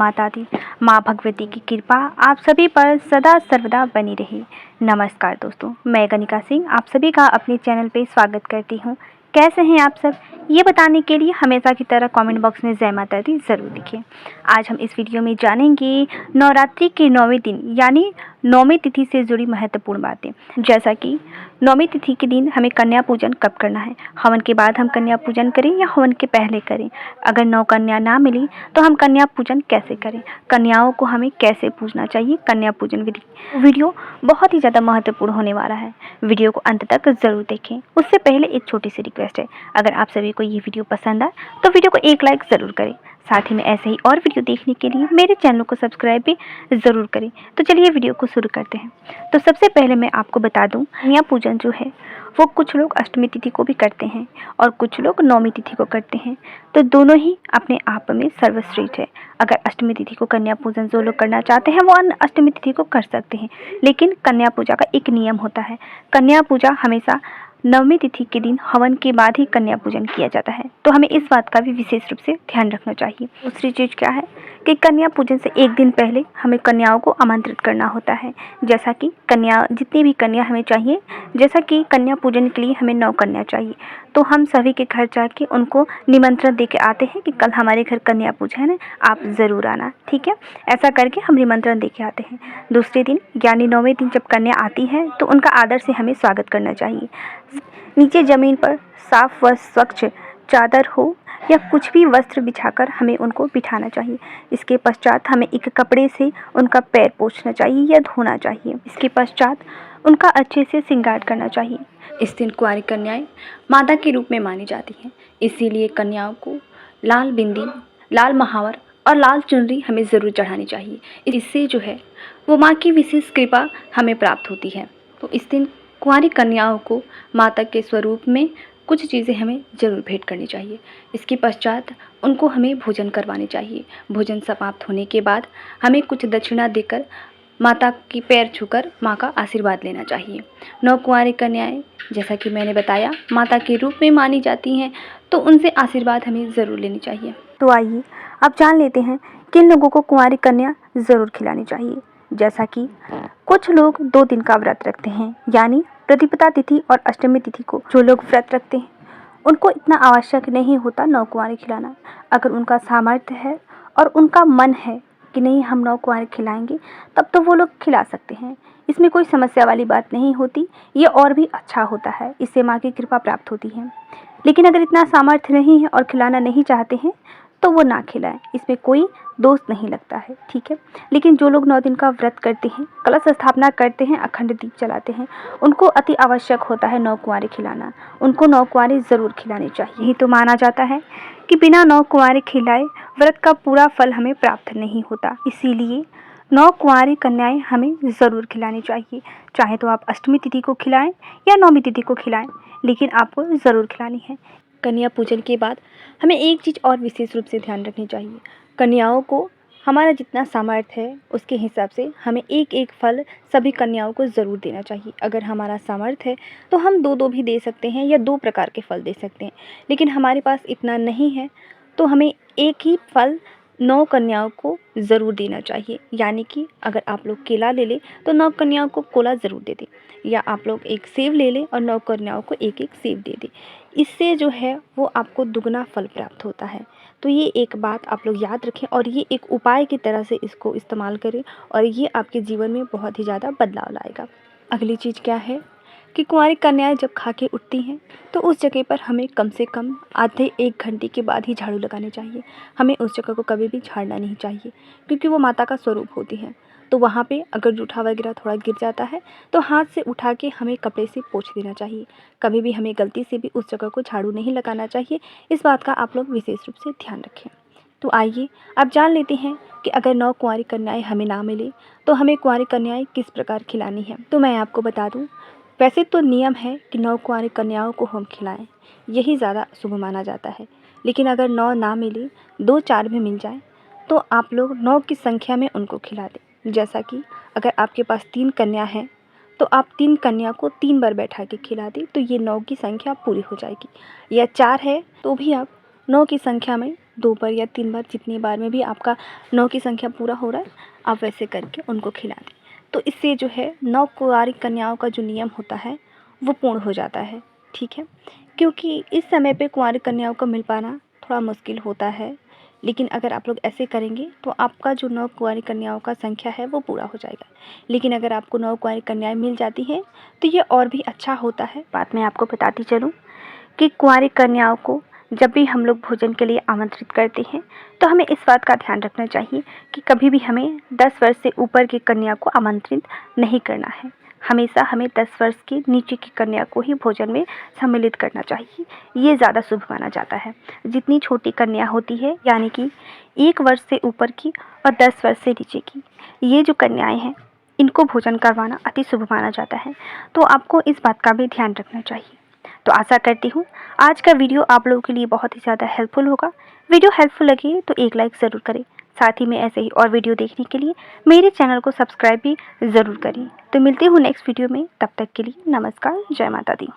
माता दी, माँ भगवती की कृपा आप सभी पर सदा सर्वदा बनी रहे। नमस्कार दोस्तों, मैं गनिका सिंह आप सभी का अपने चैनल पे स्वागत करती हूँ। कैसे हैं आप सब, ये बताने के लिए हमेशा की तरह कमेंट बॉक्स में जय माता दी ज़रूर लिखिए। आज हम इस वीडियो में जानेंगे नवरात्रि के 9वें दिन यानी नौमी तिथि से जुड़ी महत्वपूर्ण बातें। जैसा कि नौमी तिथि के दिन हमें कन्या पूजन कब करना है, हवन के बाद हम कन्या पूजन करें या हवन के पहले करें, अगर 9 कन्या ना मिली तो हम कन्या पूजन कैसे करें, कन्याओं को हमें कैसे पूजना चाहिए, कन्या पूजन विधि। वीडियो बहुत ही ज़्यादा महत्वपूर्ण होने वाला है, वीडियो को अंत तक ज़रूर देखें। उससे पहले एक छोटी सी रिक्वेस्ट है, अगर आप सभी को ये वीडियो पसंद आए तो वीडियो को एक लाइक ज़रूर करें। साथ ही में ऐसे ही और वीडियो देखने के लिए मेरे चैनल को सब्सक्राइब भी ज़रूर करें। तो चलिए वीडियो को शुरू करते हैं। तो सबसे पहले मैं आपको बता दूं, कन्या पूजन जो है वो कुछ लोग अष्टमी तिथि को भी करते हैं और कुछ लोग नौमी तिथि को करते हैं। तो दोनों ही अपने आप में सर्वश्रेष्ठ है। अगर अष्टमी तिथि को कन्या पूजन जो लोग करना चाहते हैं वो अन्य अष्टमी तिथि को कर सकते हैं, लेकिन कन्या पूजा का एक नियम होता है। कन्या पूजा हमेशा नवमी तिथि के दिन हवन के बाद ही कन्या पूजन किया जाता है, तो हमें इस बात का भी विशेष रूप से ध्यान रखना चाहिए। दूसरी चीज़ क्या है कि कन्या पूजन से एक दिन पहले हमें कन्याओं को आमंत्रित करना होता है। जैसा कि कन्या जितनी भी कन्या हमें चाहिए, जैसा कि कन्या पूजन के लिए हमें 9 कन्या चाहिए, तो हम सभी के घर जाके उनको निमंत्रण दे के आते हैं कि कल हमारे घर कन्या पूजन है, आप ज़रूर आना, ठीक है। ऐसा करके हम निमंत्रण दे के आते हैं। दूसरे दिन यानी 9वें दिन जब कन्या आती है तो उनका आदर से हमें स्वागत करना चाहिए। नीचे ज़मीन पर साफ व स्वच्छ चादर हो या कुछ भी वस्त्र बिछाकर हमें उनको बिठाना चाहिए। इसके पश्चात हमें एक कपड़े से उनका पैर पोंछना चाहिए या धोना चाहिए। इसके पश्चात उनका अच्छे से श्रृंगार करना चाहिए। इस दिन कुंवारी कन्याएं माता के रूप में मानी जाती हैं, इसीलिए कन्याओं को लाल बिंदी, लाल महावर और लाल चुनरी हमें ज़रूर चढ़ानी चाहिए। इससे जो है वो माँ की विशेष कृपा हमें प्राप्त होती है। तो इस दिन कुंवारी कन्याओं को माता के स्वरूप में कुछ चीज़ें हमें ज़रूर भेंट करनी चाहिए। इसके पश्चात उनको हमें भोजन करवानी चाहिए। भोजन समाप्त होने के बाद हमें कुछ दक्षिणा देकर माता की पैर छूकर माँ का आशीर्वाद लेना चाहिए। 9 कुंवारी कन्याएं जैसा कि मैंने बताया माता के रूप में मानी जाती हैं, तो उनसे आशीर्वाद हमें ज़रूर लेनी चाहिए। तो आइए अब जान लेते हैं किन लोगों को कुंवारी कन्या ज़रूर खिलानी चाहिए। जैसा कि कुछ लोग 2 दिन का व्रत रखते हैं, यानी प्रतिपदा तिथि और अष्टमी तिथि को जो लोग व्रत रखते हैं उनको इतना आवश्यक नहीं होता 9 कुंवारी खिलाना। अगर उनका सामर्थ्य है और उनका मन है कि नहीं हम 9 कुंवारी खिलाएंगे, तब तो वो लोग खिला सकते हैं। इसमें कोई समस्या वाली बात नहीं होती, ये और भी अच्छा होता है, इससे माँ की कृपा प्राप्त होती है। लेकिन अगर इतना सामर्थ्य नहीं है और खिलाना नहीं चाहते हैं तो वो ना खिलाएं, इसमें कोई दोष नहीं लगता है, ठीक है। लेकिन जो लोग 9 दिन का व्रत करते हैं, कलश स्थापना करते हैं, अखंड दीप जलाते हैं, उनको अति आवश्यक होता है 9 कुंवारी खिलाना। उनको 9 कुंवारी ज़रूर खिलानी चाहिए। यही तो माना जाता है कि बिना 9 कुंवारी खिलाए व्रत का पूरा फल हमें प्राप्त नहीं होता। इसीलिए 9 कुंवारी कन्याएं हमें ज़रूर खिलानी चाहिए। चाहे तो आप अष्टमी तिथि को खिलाएं या नौमी तिथि को खिलाएं, लेकिन आपको ज़रूर खिलानी है। कन्या पूजन के बाद हमें एक चीज़ और विशेष रूप से ध्यान रखनी चाहिए। कन्याओं को हमारा जितना सामर्थ्य है उसके हिसाब से हमें एक एक फल सभी कन्याओं को ज़रूर देना चाहिए। अगर हमारा सामर्थ्य है तो हम 2-2 भी दे सकते हैं या 2 प्रकार के फल दे सकते हैं, लेकिन हमारे पास इतना नहीं है तो हमें एक ही फल 9 कन्याओं को ज़रूर देना चाहिए। यानी कि अगर आप लोग केला ले लें तो 9 कन्याओं को केला ज़रूर दे दें, या आप लोग एक सेब ले लें और 9 कन्याओं को एक एक सेब दे दें। इससे जो है वो आपको दुगना फल प्राप्त होता है। तो ये एक बात आप लोग याद रखें और ये एक उपाय की तरह से इसको इस्तेमाल करें और ये आपके जीवन में बहुत ही ज़्यादा बदलाव लाएगा। अगली चीज़ क्या है कि कुंवारी कन्याएं जब खा के उठती हैं तो उस जगह पर हमें कम से कम आधे 1 घंटे के बाद ही झाड़ू लगाने चाहिए। हमें उस जगह को कभी भी झाड़ना नहीं चाहिए, क्योंकि वो माता का स्वरूप होती है। तो वहाँ पे अगर जूठा वगैरह थोड़ा गिर जाता है तो हाथ से उठा के हमें कपड़े से पोंछ देना चाहिए। कभी भी हमें गलती से भी उस जगह को झाड़ू नहीं लगाना चाहिए। इस बात का आप लोग विशेष रूप से ध्यान रखें। तो आइए अब जान लेते हैं कि अगर 9 कुंवारी कन्याएं हमें ना मिले तो हमें कुंवारी कन्याएं किस प्रकार खिलानी है। तो मैं आपको बता दूं, वैसे तो नियम है कि 9 कुंवारी कन्याओं को हम खिलाएं, यही ज़्यादा शुभ माना जाता है। लेकिन अगर 9 ना मिले, 2-4 भी मिल जाए तो आप लोग 9 की संख्या में उनको खिला दें। जैसा कि अगर आपके पास 3 कन्या हैं तो आप 3 कन्या को 3 बार बैठा के खिला दें, तो ये 9 की संख्या पूरी हो जाएगी। या 4 है तो भी आप 9 की संख्या में 2 बार या 3 बार, जितनी बार में भी आपका 9 की संख्या पूरा हो रहा है, आप वैसे करके उनको खिला दें। तो इससे जो है 9 कुंवारी कन्याओं का जो नियम होता है वो पूर्ण हो जाता है, ठीक है। क्योंकि इस समय पे कुंवारी कन्याओं को मिल पाना थोड़ा मुश्किल होता है, लेकिन अगर आप लोग ऐसे करेंगे तो आपका जो 9 कुंवारी कन्याओं का संख्या है वो पूरा हो जाएगा। लेकिन अगर आपको 9 कुंवारी कन्याएँ मिल जाती हैं तो ये और भी अच्छा होता है। बात मैं आपको बताती चलूँ कि कुंवारी कन्याओं को जब भी हम लोग भोजन के लिए आमंत्रित करते हैं तो हमें इस बात का ध्यान रखना चाहिए कि कभी भी हमें 10 वर्ष से ऊपर की कन्या को आमंत्रित नहीं करना है। हमेशा हमें 10 वर्ष के नीचे की कन्या को ही भोजन में सम्मिलित करना चाहिए। ये ज़्यादा शुभ माना जाता है। जितनी छोटी कन्या होती है, यानी कि 1 वर्ष से ऊपर की और 10 वर्ष से नीचे की, ये जो कन्याएँ हैं, इनको भोजन करवाना अति शुभ माना जाता है। तो आपको इस बात का भी ध्यान रखना चाहिए। तो आशा करती हूँ आज का वीडियो आप लोगों के लिए बहुत ही ज़्यादा हेल्पफुल होगा। वीडियो हेल्पफुल लगे तो एक लाइक ज़रूर करें। साथ ही में ऐसे ही और वीडियो देखने के लिए मेरे चैनल को सब्सक्राइब भी ज़रूर करें। तो मिलती हूँ नेक्स्ट वीडियो में, तब तक के लिए नमस्कार, जय माता दी।